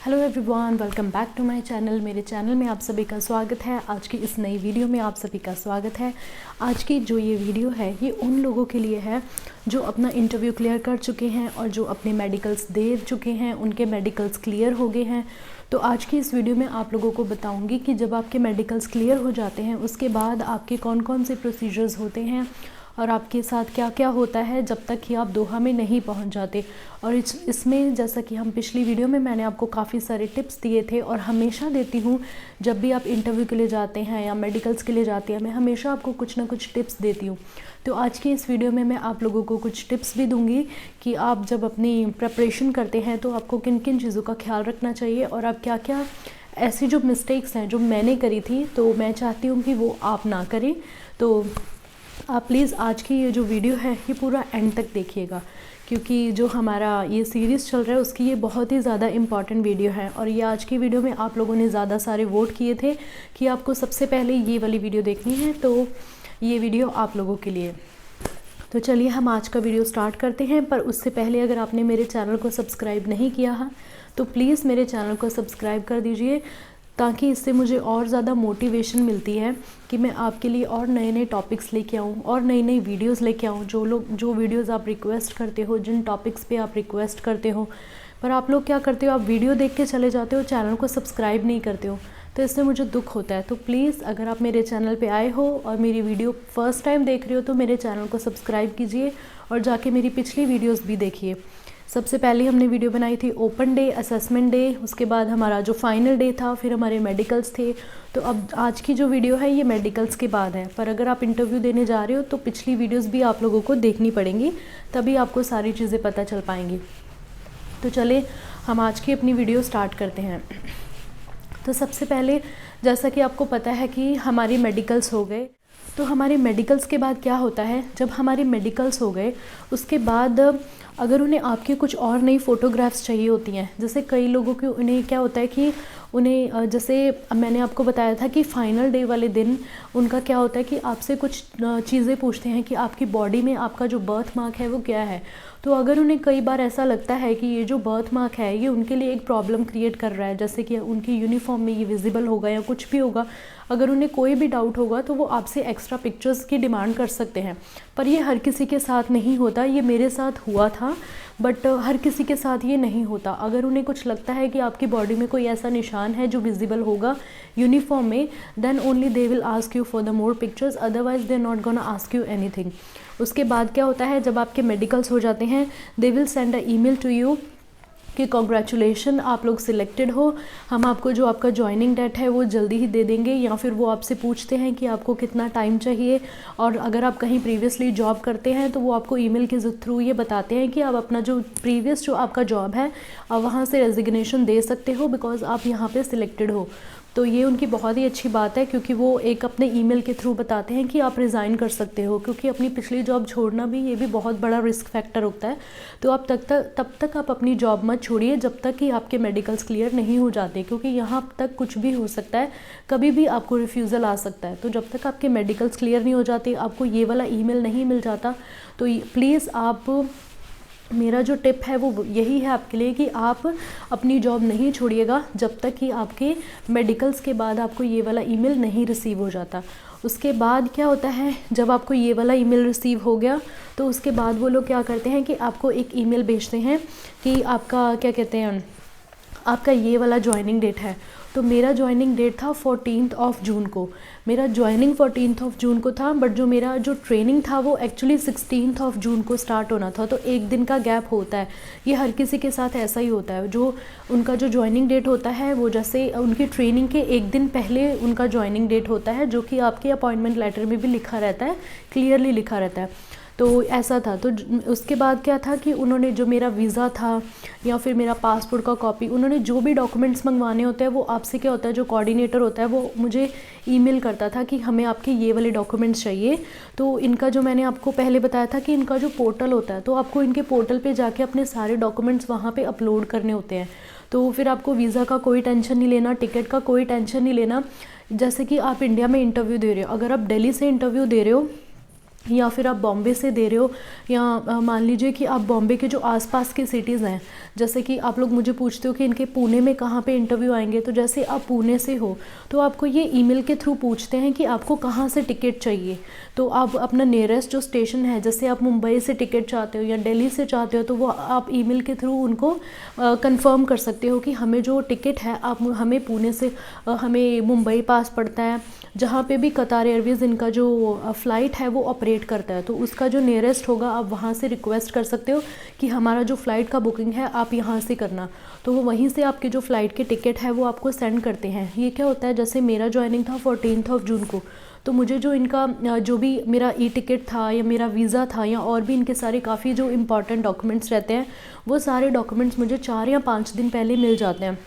Hello everyone, welcome back to my channel. मेरे channel में आप सभी का स्वागत है। आज की इस नई वीडियो में आप सभी का स्वागत है। आज की जो ये वीडियो है ये उन लोगों के लिए है जो अपना इंटरव्यू क्लियर कर चुके हैं और जो अपने मेडिकल्स दे चुके हैं, उनके मेडिकल्स क्लियर हो गए हैं। तो आज की इस वीडियो में आप लोगों को बताऊंगी कि जब आपके मेडिकल्स क्लियर हो जाते हैं उसके बाद आपके कौन कौन से प्रोसीजर्स होते हैं और आपके साथ क्या क्या होता है जब तक कि आप दोहा में नहीं पहुंच जाते। और इसमें जैसा कि हम पिछली वीडियो में मैंने आपको काफ़ी सारे टिप्स दिए थे और हमेशा देती हूँ जब भी आप इंटरव्यू के लिए जाते हैं या मेडिकल्स के लिए जाते हैं, मैं हमेशा आपको कुछ ना कुछ टिप्स देती हूँ। तो आज की इस वीडियो में मैं आप लोगों को कुछ टिप्स भी दूँगी कि आप जब अपनी प्रेपरेशन करते हैं तो आपको किन किन चीज़ों का ख्याल रखना चाहिए और आप क्या क्या ऐसी जो मिस्टेक्स हैं जो मैंने करी थी तो मैं चाहती हूँ कि वो आप ना करें। तो आप प्लीज़ आज की ये जो वीडियो है ये पूरा एंड तक देखिएगा, क्योंकि जो हमारा ये सीरीज़ चल रहा है उसकी ये बहुत ही ज़्यादा इम्पॉर्टेंट वीडियो है। और ये आज की वीडियो में आप लोगों ने ज़्यादा सारे वोट किए थे कि आपको सबसे पहले ये वाली वीडियो देखनी है, तो ये वीडियो आप लोगों के लिए। तो चलिए हम आज का वीडियो स्टार्ट करते हैं। पर उससे पहले अगर आपने मेरे चैनल को सब्सक्राइब नहीं किया है तो प्लीज़ मेरे चैनल को सब्सक्राइब कर दीजिए, ताकि इससे मुझे और ज़्यादा मोटिवेशन मिलती है कि मैं आपके लिए और नए नए टॉपिक्स लेके आऊँ और नई नई वीडियोस लेके आऊँ। जो वीडियोस आप रिक्वेस्ट करते हो, जिन टॉपिक्स पे आप रिक्वेस्ट करते हो, पर आप लोग क्या करते हो, आप वीडियो देख के चले जाते हो, चैनल को सब्सक्राइब नहीं करते हो, तो इससे मुझे दुख होता है। तो प्लीज़ अगर आप मेरे चैनल पे आए हो और मेरी वीडियो फर्स्ट टाइम देख रहे हो तो मेरे चैनल को सब्सक्राइब कीजिए और जाके मेरी पिछली वीडियोज़ भी देखिए। सबसे पहले हमने वीडियो बनाई थी ओपन डे, असेसमेंट डे, उसके बाद हमारा जो फाइनल डे था, फिर हमारे मेडिकल्स थे। तो अब आज की जो वीडियो है ये मेडिकल्स के बाद है। पर अगर आप इंटरव्यू देने जा रहे हो तो पिछली वीडियोस भी आप लोगों को देखनी पड़ेंगी, तभी आपको सारी चीज़ें पता चल पाएंगी। तो चले हम आज की अपनी वीडियो स्टार्ट करते हैं। तो सबसे पहले जैसा कि आपको पता है कि हमारी मेडिकल्स हो गए, तो हमारे मेडिकल्स के बाद क्या होता है, जब हमारे मेडिकल्स हो गए उसके बाद अगर उन्हें आपकी कुछ और नई फ़ोटोग्राफ्स चाहिए होती हैं, जैसे कई लोगों की उन्हें क्या होता है कि उन्हें जैसे मैंने आपको बताया था कि फ़ाइनल डे वाले दिन उनका क्या होता है कि आपसे कुछ चीज़ें पूछते हैं कि आपकी बॉडी में आपका जो बर्थ मार्क है वो क्या है। तो अगर उन्हें कई बार ऐसा लगता है कि ये जो बर्थ मार्क है ये उनके लिए एक प्रॉब्लम क्रिएट कर रहा है, जैसे कि उनकी यूनिफॉर्म में ये विजिबल होगा या कुछ भी होगा, अगर उन्हें कोई भी डाउट होगा तो वो आपसे एक्स्ट्रा पिक्चर्स की डिमांड कर सकते हैं। पर ये हर किसी के साथ नहीं होता, ये मेरे साथ हुआ था, बट हर किसी के साथ ये नहीं होता। अगर उन्हें कुछ लगता है कि आपकी बॉडी में कोई ऐसा निशान है जो विजिबल होगा यूनिफॉर्म में, then only they will ask you for the more pictures, otherwise they are not gonna ask you anything. उसके बाद क्या होता है, जब आपके मेडिकल्स हो जाते हैं they will send a email to you कि कॉन्ग्रेचुलेशन, आप लोग सिलेक्टेड हो, हम आपको जो आपका ज्वाइनिंग डेट है वो जल्दी ही दे देंगे। या फिर वो आपसे पूछते हैं कि आपको कितना टाइम चाहिए, और अगर आप कहीं प्रीवियसली जॉब करते हैं तो वो आपको ईमेल के थ्रू ये बताते हैं कि आप अपना जो प्रीवियस जो आपका जॉब है आप वहाँ से रेजिग्नेशन दे सकते हो, बिकॉज आप यहाँ पे सिलेक्टेड हो। तो ये उनकी बहुत ही अच्छी बात है, क्योंकि वो एक अपने ईमेल के थ्रू बताते हैं कि आप रिज़ाइन कर सकते हो, क्योंकि अपनी पिछली जॉब छोड़ना भी ये भी बहुत बड़ा रिस्क फैक्टर होता है। तो आप तब तक आप अपनी जॉब मत छोड़िए जब तक कि आपके मेडिकल्स क्लियर नहीं हो जाते, क्योंकि यहाँ तक कुछ भी हो सकता है, कभी भी आपको रिफ्यूज़ल आ सकता है। तो जब तक आपके मेडिकल्स क्लियर नहीं हो जाते, आपको ये वाला ईमेल नहीं मिल जाता, तो प्लीज़ आप, मेरा जो टिप है वो यही है आपके लिए कि आप अपनी जॉब नहीं छोड़िएगा जब तक कि आपके मेडिकल्स के बाद आपको ये वाला ईमेल नहीं रिसीव हो जाता। उसके बाद क्या होता है, जब आपको ये वाला ईमेल रिसीव हो गया तो उसके बाद वो लोग क्या करते हैं कि आपको एक ईमेल भेजते हैं कि आपका क्या कहते हैं, आपका ये वाला ज्वाइनिंग डेट है। तो मेरा ज्वाइनिंग डेट था 14 जून को, मेरा ज्वाइनिंग 14 जून को था, बट जो मेरा जो ट्रेनिंग था वो एक्चुअली 16 जून को स्टार्ट होना था। तो एक दिन का गैप होता है, ये हर किसी के साथ ऐसा ही होता है। जो उनका जो ज्वाइनिंग डेट होता है वो जैसे उनकी ट्रेनिंग के एक दिन पहले उनका ज्वाइनिंग डेट होता है, जो कि आपके अपॉइंटमेंट लेटर में भी लिखा रहता है, क्लियरली लिखा रहता है। तो ऐसा था। तो उसके बाद क्या था कि उन्होंने जो मेरा वीज़ा था या फिर मेरा पासपोर्ट का कॉपी, उन्होंने जो भी डॉक्यूमेंट्स मंगवाने होते हैं वो आपसे क्या होता है, जो कोऑर्डिनेटर होता है वो मुझे ईमेल करता था कि हमें आपके ये वाले डॉक्यूमेंट्स चाहिए। तो इनका जो मैंने आपको पहले बताया था कि इनका जो पोर्टल होता है, तो आपको इनके पोर्टल पे जाके अपने सारे डॉक्यूमेंट्स वहाँ पे अपलोड करने होते हैं। तो फिर आपको वीज़ा का कोई टेंशन नहीं लेना, टिकट का कोई टेंशन नहीं लेना। जैसे कि आप इंडिया में इंटरव्यू दे रहे हो, अगर आप दिल्ली से इंटरव्यू दे रहे हो या फिर आप बॉम्बे से दे रहे हो, या मान लीजिए कि आप बॉम्बे के जो आसपास के सिटीज़ हैं, जैसे कि आप लोग मुझे पूछते हो कि इनके पुणे में कहाँ पे इंटरव्यू आएंगे, तो जैसे आप पुणे से हो तो आपको ये ईमेल के थ्रू पूछते हैं कि आपको कहाँ से टिकट चाहिए। तो आप अपना नियरेस्ट जो स्टेशन है, जैसे आप मुंबई से टिकट चाहते हो या दिल्ली से चाहते हो, तो वो आप ईमेल के थ्रू उनको कंफर्म कर सकते हो कि हमें जो टिकट है आप हमें पुणे से हमें मुंबई पास पड़ता है, जहाँ पे भी कतार एयरवेज़ इनका जो फ़्लाइट है वो ऑपरेट करता है, तो उसका जो नियरेस्ट होगा आप वहाँ से रिक्वेस्ट कर सकते हो कि हमारा जो फ़्लाइट का बुकिंग है आप यहाँ से करना। तो वो वहीं से आपके जो फ़्लाइट के टिकट है वो आपको सेंड करते हैं। ये क्या होता है, जैसे मेरा ज्वाइनिंग था 14 जून को, तो मुझे जो इनका जो भी मेरा ई टिकट था या मेरा वीज़ा था या और भी इनके सारे काफ़ी जो इंपॉर्टेंट डॉक्यूमेंट्स रहते हैं, वो सारे डॉक्यूमेंट्स मुझे 4 या 5 दिन पहले मिल जाते हैं।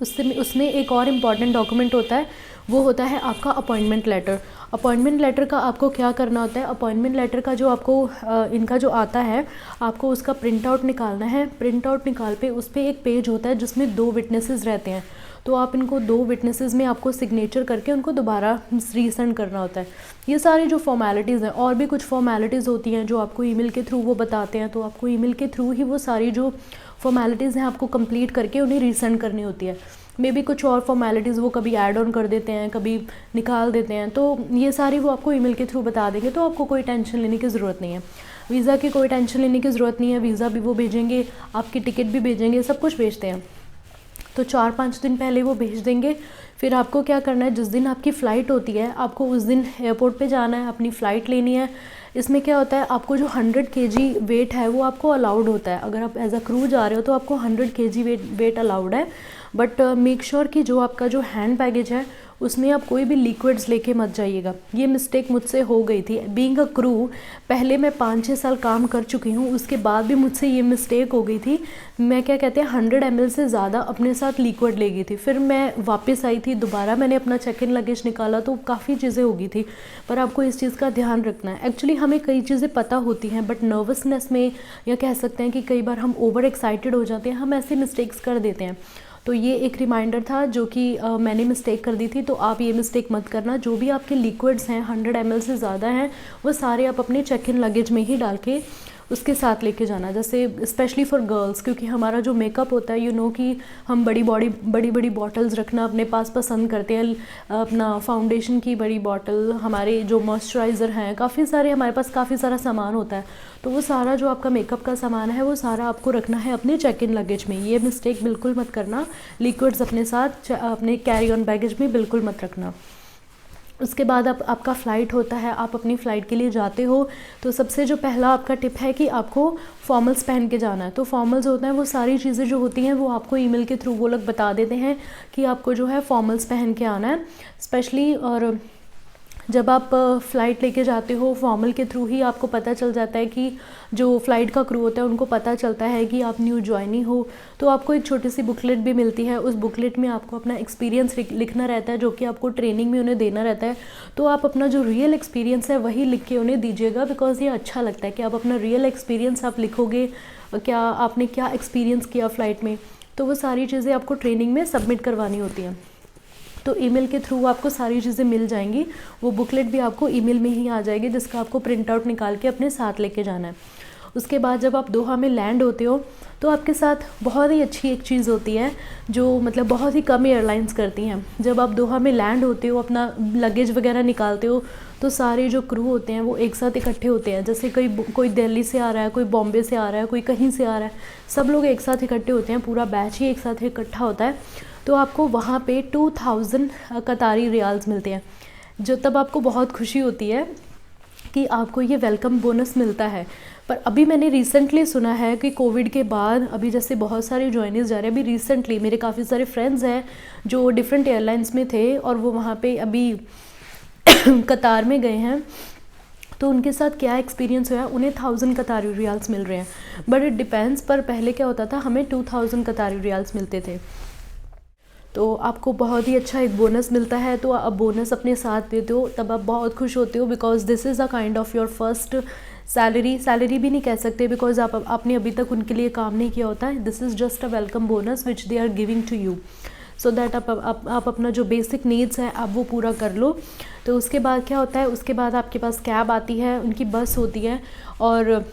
उसमें एक और इम्पॉर्टेंट डॉक्यूमेंट होता है, वो होता है आपका अपॉइंटमेंट लेटर। अपॉइंटमेंट लेटर का आपको क्या करना होता है, अपॉइंटमेंट लेटर का जो आपको इनका जो आता है, आपको उसका प्रिंट आउट निकालना है। प्रिंट आउट निकाल पे उस पर एक पेज होता है जिसमें 2 विटनेसेस रहते हैं, तो आप इनको 2 विटनेसेस में आपको सिग्नेचर करके उनको दोबारा रीसेंड करना होता है। ये सारी जो फॉर्मेलिटीज़ हैं, और भी कुछ फॉर्मेलिटीज़ होती हैं जो आपको ईमेल के थ्रू वो बताते हैं, तो आपको ईमेल के थ्रू ही वो सारी जो फॉर्मेलिटीज़ हैं आपको कंप्लीट करके उन्हें रीसेंड करनी होती है। मे बी कुछ और फॉर्मेलिटीज़ वो कभी ऐड ऑन कर देते हैं, कभी निकाल देते हैं, तो ये सारी वो आपको ईमेल के थ्रू बता देंगे, तो आपको कोई टेंशन लेने की ज़रूरत नहीं है। वीज़ा की कोई टेंशन लेने की ज़रूरत नहीं है, वीज़ा भी वो भेजेंगे, आपकी टिकट भी भेजेंगे, सब कुछ भेजते हैं। तो 4-5 दिन पहले वो भेज देंगे। फिर आपको क्या करना है, जिस दिन आपकी फ़्लाइट होती है आपको उस दिन एयरपोर्ट पे जाना है, अपनी फ़्लाइट लेनी है। इसमें क्या होता है, आपको जो 100 kg वेट है वो आपको अलाउड होता है। अगर आप एज अ क्रू जा रहे हो तो आपको 100 kg वेट अलाउड है, बट मेक श्योर कि जो आपका जो हैंड बैगेज है उसमें आप कोई भी लिक्विड्स लेके मत जाइएगा। ये मिस्टेक मुझसे हो गई थी बीइंग अ क्रू। पहले मैं 5-6 साल काम कर चुकी हूँ, उसके बाद भी मुझसे ये मिस्टेक हो गई थी। मैं क्या कहते हैं 100 ml से ज़्यादा अपने साथ लिक्विड ले गई थी। फिर मैं वापस आई थी, दोबारा मैंने अपना चेक इन लगेज निकाला तो काफ़ी चीज़ें हो गई थी। पर आपको इस चीज़ का ध्यान रखना है। एक्चुअली हमें कई चीज़ें पता होती हैं, बट नर्वसनेस में या कह सकते हैं कि कई बार हम ओवर एक्साइटेड हो जाते हैं, हम ऐसे मिस्टेक्स कर देते हैं। तो ये एक रिमाइंडर था जो कि मैंने मिस्टेक कर दी थी, तो आप ये मिस्टेक मत करना। जो भी आपके लिक्विड्स हैं 100 ml से ज़्यादा हैं, वो सारे आप अपने चेक इन लगेज में ही डाल के उसके साथ लेके जाना। जैसे स्पेशली फॉर गर्ल्स, क्योंकि हमारा जो मेकअप होता है, नो कि हम बड़ी बड़ी बॉटल्स रखना अपने पास पसंद करते हैं। अपना फाउंडेशन की बड़ी बॉटल, हमारे जो मॉइस्चराइज़र हैं, काफ़ी सारे हमारे पास काफ़ी सारा सामान होता है। तो वो सारा जो आपका मेकअप का सामान है वो सारा आपको रखना है अपने चेक इन लगेज में। ये मिस्टेक बिल्कुल मत करना। लिक्विड्स अपने साथ अपने कैरी ऑन बैगेज में बिल्कुल मत रखना। उसके बाद आपका फ़्लाइट होता है, आप अपनी फ़्लाइट के लिए जाते हो, तो सबसे जो पहला आपका टिप है कि आपको फॉर्मल्स पहन के जाना है। तो फॉर्मल्स होते हैं वो सारी चीज़ें जो होती हैं वो आपको ईमेल के थ्रू वो लोग बता देते हैं कि आपको जो है फॉर्मल्स पहन के आना है स्पेशली। और जब आप फ़्लाइट लेके जाते हो फॉर्मल के थ्रू ही आपको पता चल जाता है कि जो फ़्लाइट का क्रू होता है उनको पता चलता है कि आप न्यू ज्वाइनी हो। तो आपको एक छोटी सी बुकलेट भी मिलती है, उस बुकलेट में आपको अपना एक्सपीरियंस लिखना रहता है, जो कि आपको ट्रेनिंग में उन्हें देना रहता है। तो आप अपना जो रियल एक्सपीरियंस है वही लिख के उन्हें दीजिएगा, बिकॉज़ ये अच्छा लगता है कि आप अपना रियल एक्सपीरियंस आप लिखोगे, क्या आपने क्या एक्सपीरियंस किया फ़्लाइट में। तो वो सारी चीज़ें आपको ट्रेनिंग में सबमिट करवानी होती हैं। तो ईमेल के थ्रू आपको सारी चीज़ें मिल जाएंगी। वो बुकलेट भी आपको ईमेल में ही आ जाएगी, जिसका आपको प्रिंट आउट निकाल के अपने साथ लेके जाना है। उसके बाद जब आप दोहा में लैंड होते हो तो आपके साथ बहुत ही अच्छी एक चीज़ होती है जो मतलब बहुत ही कम एयरलाइंस करती हैं। जब आप दोहा में लैंड होते हो, अपना लगेज वगैरह निकालते हो, तो सारे जो क्रू होते हैं वो एक साथ इकट्ठे होते हैं। जैसे कोई दिल्ली से आ रहा है, कोई बॉम्बे से आ रहा है, कोई कहीं से आ रहा है, सब लोग एक साथ इकट्ठे होते हैं, पूरा बैच ही एक साथ इकट्ठा होता है। तो आपको वहाँ पे 2000 कतारी रियाल्स मिलते हैं, जो तब आपको बहुत खुशी होती है कि आपको ये वेलकम बोनस मिलता है। पर अभी मैंने रिसेंटली सुना है कि कोविड के बाद अभी जैसे बहुत सारे जॉइनीज़ जा रहे हैं। अभी रिसेंटली मेरे काफ़ी सारे फ्रेंड्स हैं जो डिफरेंट एयरलाइंस में थे और वो वहाँ पे अभी कतार में गए हैं, तो उनके साथ क्या एक्सपीरियंस हुआ, उन्हें 1000 कतारी रियाल्स मिल रहे हैं। बट इट डिपेंड्स, पर पहले क्या होता था हमें 2000 कतारी रियाल्स मिलते थे। तो आपको बहुत ही अच्छा एक बोनस मिलता है, तो आप बोनस अपने साथ देते हो तब आप बहुत खुश होते हो, because this is a kind of your first salary भी नहीं कह सकते, बिकॉज़ आपने अभी तक उनके लिए काम नहीं किया होता है। This is just a welcome bonus which they are giving to you. So that आप अपना जो बेसिक नीड्स है आप वो पूरा कर लो। तो उसके बाद क्या होता है, उसके बाद आपके पास कैब आती है, उनकी बस होती है और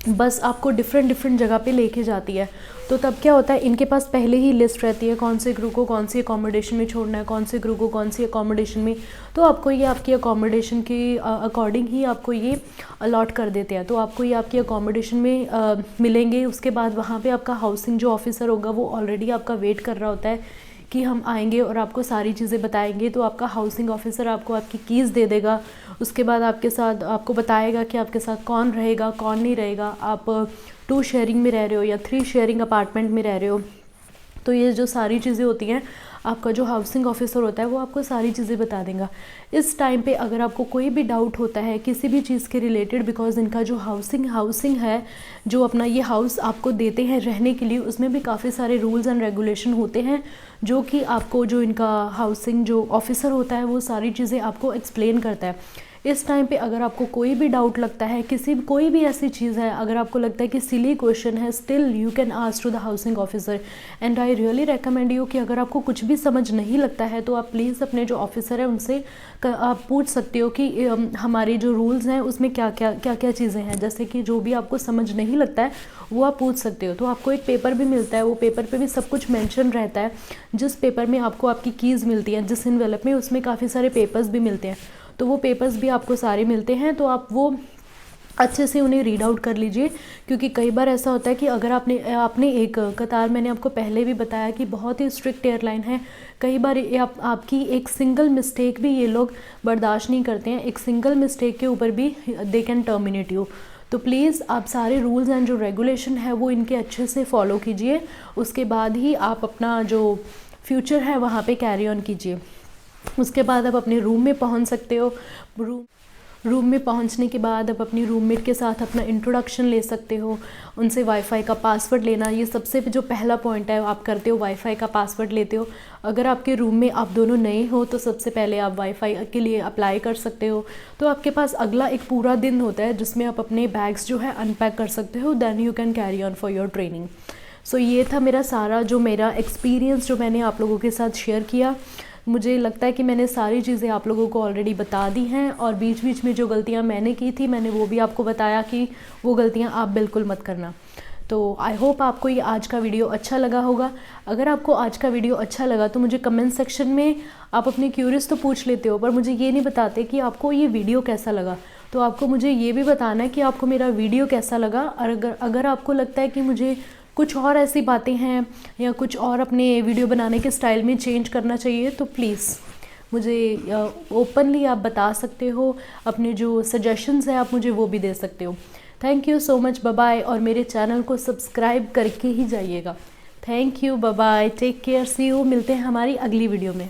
बस आपको डिफरेंट जगह पे लेके जाती है। तो तब क्या होता है, इनके पास पहले ही लिस्ट रहती है कौन से क्रू को कौन सी अकोमोडेशन में छोड़ना है, कौन से क्रू को कौन सी अकोमोडेशन में। तो आपको ये आपकी अकोमोडेशन के अकॉर्डिंग ही आपको ये अलॉट कर देते हैं। तो आपको ये आपकी अकोमोडेशन में मिलेंगे। उसके बाद वहाँ पे आपका हाउसिंग जो ऑफिसर होगा वो ऑलरेडी आपका वेट कर रहा होता है कि हम आएंगे और आपको सारी चीज़ें बताएंगे। तो आपका हाउसिंग ऑफिसर आपको आपकी कीज़ दे देगा। उसके बाद आपके साथ आपको बताएगा कि आपके साथ कौन रहेगा कौन नहीं रहेगा, आप 2 शेयरिंग में रह रहे हो या 3 शेयरिंग अपार्टमेंट में रह रहे हो। तो ये जो सारी चीज़ें होती हैं, आपका जो हाउसिंग ऑफिसर होता है वो आपको सारी चीज़ें बता देगा। इस टाइम पे अगर आपको कोई भी डाउट होता है किसी भी चीज़ के रिलेटेड, बिकॉज इनका जो हाउसिंग है, जो अपना ये हाउस आपको देते हैं रहने के लिए, उसमें भी काफ़ी सारे रूल्स एंड रेगुलेशन होते हैं जो कि आपको जो इनका हाउसिंग जो ऑफिसर होता है वो सारी चीज़ें आपको एक्सप्लेन करता है। इस टाइम पे अगर आपको कोई भी डाउट लगता है, कोई भी ऐसी चीज़ है, अगर आपको लगता है कि सिली क्वेश्चन है, still you can ask to the housing officer. And I really recommend you कि अगर आपको कुछ भी समझ नहीं लगता है तो आप प्लीज़ अपने जो ऑफिसर है उनसे आप पूछ सकते हो कि हमारे जो रूल्स हैं उसमें क्या क्या चीज़ें हैं। जैसे कि जो भी आपको समझ नहीं लगता है वो आप पूछ सकते हो। तो आपको एक पेपर भी मिलता है, वो पेपर पे भी सब कुछ मेंशन रहता है। जिस पेपर में आपको आपकी कीज़ मिलती हैं, जिस इन्वेलप में, उसमें काफ़ी सारे पेपर्स भी मिलते हैं। तो वो पेपर्स भी आपको सारे मिलते हैं। तो आप वो अच्छे से उन्हें रीड आउट कर लीजिए, क्योंकि कई बार ऐसा होता है कि अगर आपने एक कतार, मैंने आपको पहले भी बताया कि बहुत ही स्ट्रिक्ट एयरलाइन है। कई बार आपकी एक सिंगल मिस्टेक भी ये लोग बर्दाश्त नहीं करते हैं। एक सिंगल मिस्टेक के ऊपर भी दे कैन टर्मिनेट यू। तो प्लीज़ आप सारे रूल्स एंड जो रेगुलेशन है वो इनके अच्छे से फॉलो कीजिए। उसके बाद ही आप अपना जो फ्यूचर है वहाँ पे कैरी ऑन कीजिए। उसके बाद आप अपने रूम में पहुंच सकते हो। रूम में पहुंचने के बाद आप अपनी रूममेट के साथ अपना इंट्रोडक्शन ले सकते हो, उनसे वाईफाई का पासवर्ड लेना, ये सबसे जो पहला पॉइंट है आप करते हो, वाईफाई का पासवर्ड लेते हो। अगर आपके रूम में आप दोनों नए हो तो सबसे पहले आप वाईफाई के लिए अप्लाई कर सकते हो। तो आपके पास अगला एक पूरा दिन होता है जिसमें आप अपने बैग्स जो है अनपैक कर सकते हो। Then you can carry on for your training. So ये था मेरा एक्सपीरियंस जो मैंने आप लोगों के साथ शेयर किया। मुझे लगता है कि मैंने सारी चीज़ें आप लोगों को ऑलरेडी बता दी हैं, और बीच बीच में जो गलतियां मैंने की थी मैंने वो भी आपको बताया कि वो गलतियां आप बिल्कुल मत करना। तो आई होप आपको ये आज का वीडियो अच्छा लगा होगा। अगर आपको आज का वीडियो अच्छा लगा तो मुझे कमेंट सेक्शन में आप अपने क्यूरीज तो पूछ लेते हो, पर मुझे ये नहीं बताते कि आपको ये वीडियो कैसा लगा। तो आपको मुझे ये भी बताना है कि आपको मेरा वीडियो कैसा लगा। और अगर आपको लगता है कि मुझे कुछ और ऐसी बातें हैं या कुछ और अपने वीडियो बनाने के स्टाइल में चेंज करना चाहिए तो प्लीज़ मुझे ओपनली आप बता सकते हो। अपने जो सजेशंस हैं आप मुझे वो भी दे सकते हो। Thank you so much, bye bye. और मेरे चैनल को सब्सक्राइब करके ही जाइएगा। Thank you, bye bye, take care, see you. मिलते हैं हमारी अगली वीडियो में।